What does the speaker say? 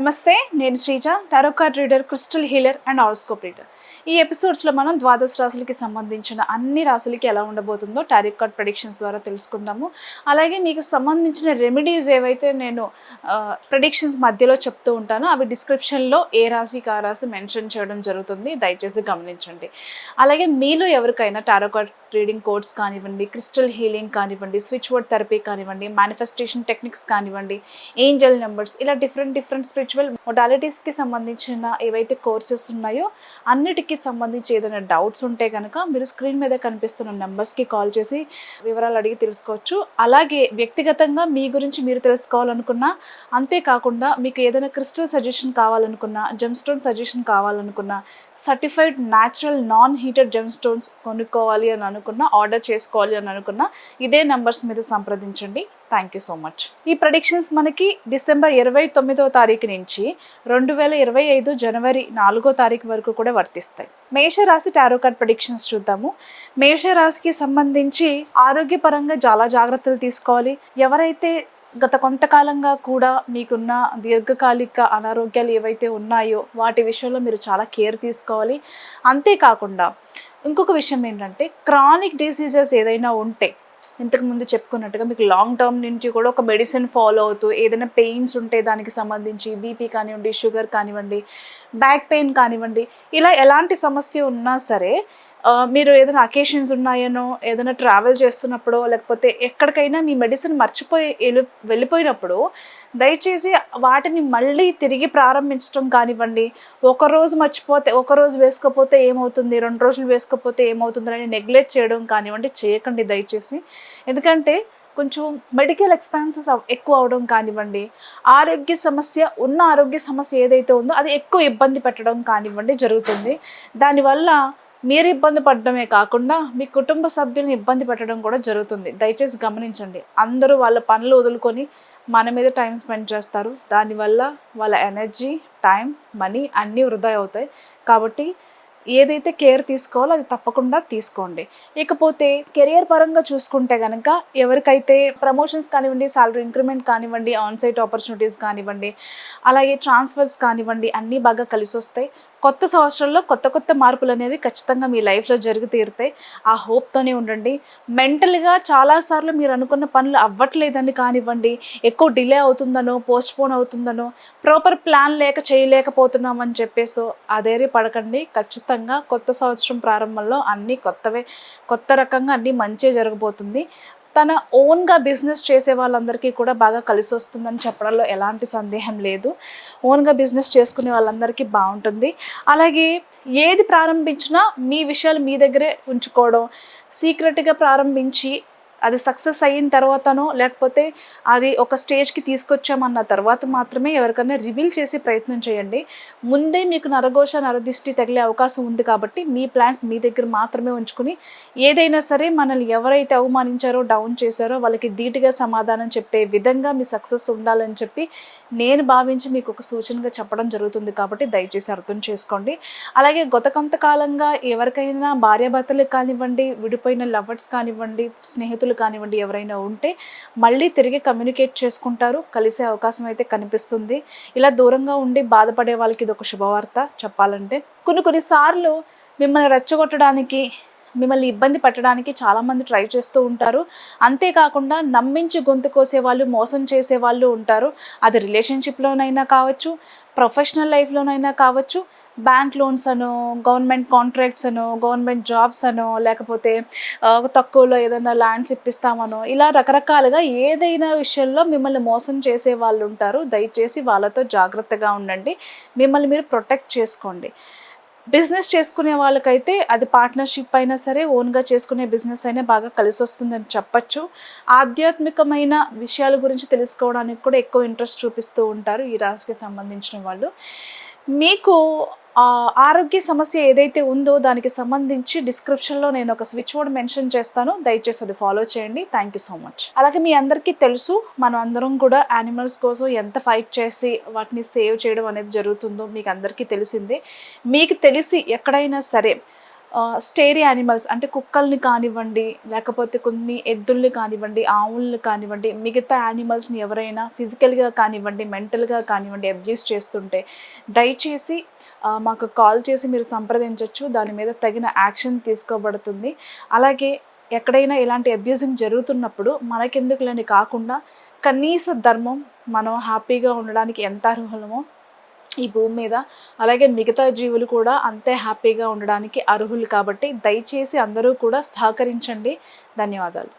నమస్తే, నేను Sreeja, tarot card reader, crystal healer and horoscope reader. ఈ ఎపిసోడ్స్లో మనం ద్వాదశ రాశులకి సంబంధించిన అన్ని రాశులకి ఎలా ఉండబోతుందో టారో కార్డ్ ప్రెడిక్షన్స్ ద్వారా తెలుసుకుందాము. అలాగే మీకు సంబంధించిన రెమెడీస్ ఏవైతే నేను ప్రెడిక్షన్స్ మధ్యలో చెప్తూ ఉంటానో అవి డిస్క్రిప్షన్లో ఏ రాశికి ఆ రాశి మెన్షన్ చేయడం జరుగుతుంది, దయచేసి గమనించండి. అలాగే మీలో ఎవరికైనా టారో కార్డ్ రీడింగ్ కోడ్స్ కానివ్వండి, క్రిస్టల్ హీలింగ్ కానివ్వండి, స్విచ్ వర్డ్ థెరపీ కానివ్వండి, మేనిఫెస్టేషన్ టెక్నిక్స్ కానివ్వండి, ఏంజల్ నెంబర్స్, ఇలా డిఫరెంట్ స్పిరిచువల్ మొడాలిటీస్కి సంబంధించిన ఏవైతే కోర్సెస్ ఉన్నాయో అన్నిటికీ సంబంధించి ఏదైనా డౌట్స్ ఉంటే కనుక మీరు స్క్రీన్ మీద కనిపిస్తున్న నెంబర్స్కి కాల్ చేసి వివరాలు అడిగి తెలుసుకోవచ్చు. అలాగే వ్యక్తిగతంగా మీ గురించి మీరు తెలుసుకోవాలనుకున్నా, అంతేకాకుండా మీకు ఏదైనా క్రిస్టల్ సజెషన్ కావాలనుకున్నా, జెమ్ స్టోన్ సజెషన్ కావాలనుకున్నా, certified natural non heated gem stones కొనుక్కోవాలి అని అనుకున్నా, ఆర్డర్ చేసుకోవాలి అని అనుకున్నా ఇదే నెంబర్స్ మీద సంప్రదించండి. Thank you so much. ఈ ప్రెడిక్షన్స్ మనకి డిసెంబర్ 29వ తారీఖు నుంచి 2025 జనవరి 4వ తారీఖు వరకు కూడా వర్తిస్తాయి. మేషరాశి టారో కార్డ్ ప్రెడిక్షన్స్ చూద్దాము. మేషరాశికి సంబంధించి ఆరోగ్యపరంగా చాలా జాగ్రత్తలు తీసుకోవాలి. ఎవరైతే గత కొంతకాలంగా కూడా మీకున్న దీర్ఘకాలిక అనారోగ్యాలు ఏవైతే ఉన్నాయో వాటి విషయంలో మీరు చాలా కేర్ తీసుకోవాలి. అంతేకాకుండా ఇంకొక విషయం ఏంటంటే, క్రానిక్ డిసీజెస్ ఏదైనా ఉంటే, ఇంతకుముందు చెప్పుకున్నట్టుగా మీకు లాంగ్ టర్మ్ నుంచి కూడా ఒక మెడిసిన్ ఫాలో అవుతూ ఏదైనా పెయిన్స్ ఉంటే దానికి సంబంధించి బీపీ కానివ్వండి, షుగర్ కానివ్వండి, బ్యాక్ పెయిన్ కానివ్వండి, ఇలా ఎలాంటి సమస్య ఉన్నా సరే మీరు ఏదైనా అకేషన్స్ ఉన్నాయనో, ఏదైనా ట్రావెల్ చేస్తున్నప్పుడు, లేకపోతే ఎక్కడికైనా మీ మెడిసిన్ మర్చిపోయి వెళ్ళిపోయినప్పుడు దయచేసి వాటిని మళ్ళీ తిరిగి ప్రారంభించడం కానివ్వండి. ఒకరోజు మర్చిపోతే, ఒకరోజు వేసుకోకపోతే ఏమవుతుంది, 2 రోజులు వేసుకోకపోతే ఏమవుతుంది అని నెగ్లెక్ట్ చేయడం కానివ్వండి చేయకండి దయచేసి. ఎందుకంటే కొంచెం మెడికల్ ఎక్స్పెన్సెస్ ఎక్కువ అవడం కానివ్వండి, ఆరోగ్య సమస్య ఏదైతే ఉందో అది ఎక్కువ ఇబ్బంది పెట్టడం కానివ్వండి జరుగుతుంది. దానివల్ల మీరు ఇబ్బంది పడడమే కాకుండా మీ కుటుంబ సభ్యులను ఇబ్బంది పెట్టడం కూడా జరుగుతుంది. దయచేసి గమనించండి. అందరూ వాళ్ళ పనులు వదులుకొని మన మీద టైం స్పెండ్ చేస్తారు. దానివల్ల వాళ్ళ ఎనర్జీ, టైం, మనీ అన్నీ వృధా అవుతాయి. కాబట్టి ఏదైతే కేర్ తీసుకోవాలో అది తప్పకుండా తీసుకోండి. ఇకపోతే కెరియర్ పరంగా చూసుకుంటే కనుక ఎవరికైతే ప్రమోషన్స్ కానివ్వండి, సాలరీ ఇంక్రిమెంట్ కానివ్వండి, ఆన్సైట్ ఆపర్చునిటీస్ కానివ్వండి, అలాగే ట్రాన్స్ఫర్స్ కానివ్వండి అన్నీ బాగా కలిసి వస్తాయి. కొత్త సంవత్సరంలో కొత్త మార్పులు అనేవి ఖచ్చితంగా మీ లైఫ్లో జరిగి తీరుతాయి. ఆ హోప్తోనే ఉండండి. మెంటల్గా చాలాసార్లు మీరు అనుకున్న పనులు అవ్వట్లేదని కానివ్వండి, ఎక్కువ డిలే అవుతుందనో, పోస్ట్పోన్ అవుతుందనో, ప్రాపర్ ప్లాన్ లేక చేయలేకపోతున్నామని చెప్పేసో పడకండి. ఖచ్చితంగా కొత్త సంవత్సరం ప్రారంభంలో అన్నీ కొత్తవే, కొత్త రకంగా అన్నీ మంచిగా జరగబోతుంది. తన ఓన్గా బిజినెస్ చేసే వాళ్ళందరికీ కూడా బాగా కలిసి వస్తుందని చెప్పడంలో ఎలాంటి సందేహం లేదు. ఓన్గా బిజినెస్ చేసుకునే వాళ్ళందరికీ బాగుంటుంది. అలాగే ఏది ప్రారంభించినా మీ విషయాలు మీ దగ్గరే ఉంచుకోవడం, సీక్రెట్గా ప్రారంభించి అది సక్సెస్ అయిన తర్వాతనో, లేకపోతే అది ఒక స్టేజ్కి తీసుకొచ్చామన్న తర్వాత మాత్రమే ఎవరికైనా రివీల్ చేసే ప్రయత్నం చేయండి. ముందే మీకు నరదిష్టి తగిలే అవకాశం ఉంది కాబట్టి మీ ప్లాన్స్ మీ దగ్గర మాత్రమే ఉంచుకుని, ఏదైనా సరే మనల్ని ఎవరైతే అవమానించారో, డౌన్ చేశారో వాళ్ళకి ధీటుగా సమాధానం చెప్పే విధంగా మీ సక్సెస్ ఉండాలని చెప్పి నేను భావించి మీకు ఒక సూచనగా చెప్పడం జరుగుతుంది. కాబట్టి దయచేసి అర్థం చేసుకోండి. అలాగే గత కొంతకాలంగా ఎవరికైనా భార్యాభర్తలకు కానివ్వండి, విడిపోయిన లవర్స్ కానివ్వండి, స్నేహితులు కానివ్వండి ఎవరైనా ఉంటే మళ్ళీ తిరిగి కమ్యూనికేట్ చేసుకుంటారు. కలిసే అవకాశం అయితే కనిపిస్తుంది. ఇలా దూరంగా ఉండి బాధపడే వాళ్ళకి ఇది ఒక శుభవార్త చెప్పాలంటే. కొన్నిసార్లు మిమ్మల్ని రెచ్చగొట్టడానికి, మిమ్మల్ని ఇబ్బంది పెట్టడానికి చాలామంది ట్రై చేస్తూ ఉంటారు. అంతేకాకుండా నమ్మించి గొంతు కోసేవాళ్ళు, మోసం చేసేవాళ్ళు ఉంటారు. అది రిలేషన్షిప్లోనైనా కావచ్చు, ప్రొఫెషనల్ లైఫ్లోనైనా కావచ్చు, బ్యాంక్ లోన్స్ అనో, గవర్నమెంట్ కాంట్రాక్ట్స్ అనో, గవర్నమెంట్ జాబ్స్ అనో, లేకపోతే తక్కువలో ఏదైనా ల్యాండ్స్ ఇప్పిస్తామనో, ఇలా రకరకాలుగా ఏదైనా విషయంలో మిమ్మల్ని మోసం చేసే వాళ్ళు ఉంటారు. దయచేసి వాళ్ళతో జాగ్రత్తగా ఉండండి. మిమ్మల్ని మీరు ప్రొటెక్ట్ చేసుకోండి. బిజినెస్ చేసుకునే వాళ్ళకైతే అది పార్ట్నర్షిప్ అయినా సరే, ఓన్గా చేసుకునే బిజినెస్ అయినా బాగా కలిసి వస్తుందని చెప్పచ్చు. ఆధ్యాత్మికమైన విషయాల గురించి తెలుసుకోవడానికి కూడా ఎక్కువ ఇంట్రెస్ట్ చూపిస్తూ ఉంటారు ఈ రాశికి సంబంధించిన వాళ్ళు. మీకు ఆరోగ్య సమస్య ఏదైతే ఉందో దానికి సంబంధించి డిస్క్రిప్షన్లో నేను ఒక స్విచ్ వర్డ్ మెన్షన్ చేస్తాను. దయచేసి అది ఫాలో చేయండి. Thank you so much. అలాగే మీ అందరికీ తెలుసు, మనం అందరం కూడా యానిమల్స్ కోసం ఎంత ఫైట్ చేసి వాటిని సేవ్ చేయడం అనేది జరుగుతుందో మీకు అందరికీ తెలిసిందే. మీకు తెలిసి ఎక్కడైనా సరే స్టేరీ యానిమల్స్ అంటే కుక్కల్ని కానివ్వండి, లేకపోతే కొన్ని ఎద్దుల్ని కానివ్వండి, ఆవుల్ని కానివ్వండి, మిగతా యానిమల్స్‌ని ఎవరైనా ఫిజికల్‌గా కానివ్వండి, మెంటల్‌గా కానివ్వండి అబ్యూస్ చేస్తుంటే దయచేసి మాకు కాల్ చేసి మీరు సంప్రదించొచ్చు. దాని మీద తగిన యాక్షన్ తీసుకోబడుతుంది. అలాగే ఎక్కడైనా ఇలాంటి అబ్యూజింగ్ జరుగుతున్నప్పుడు మనకెందుకులని కాకుండా కనీస ధర్మం మనం హ్యాపీగా ఉండడానికి ఎంత అర్హులమో ఈ భూమి మీద, అలాగే మిగతా జీవులు కూడా అంతే హ్యాపీగా ఉండడానికి అర్హులు కాబట్టి దయచేసి అందరూ కూడా సహకరించండి. ధన్యవాదాలు.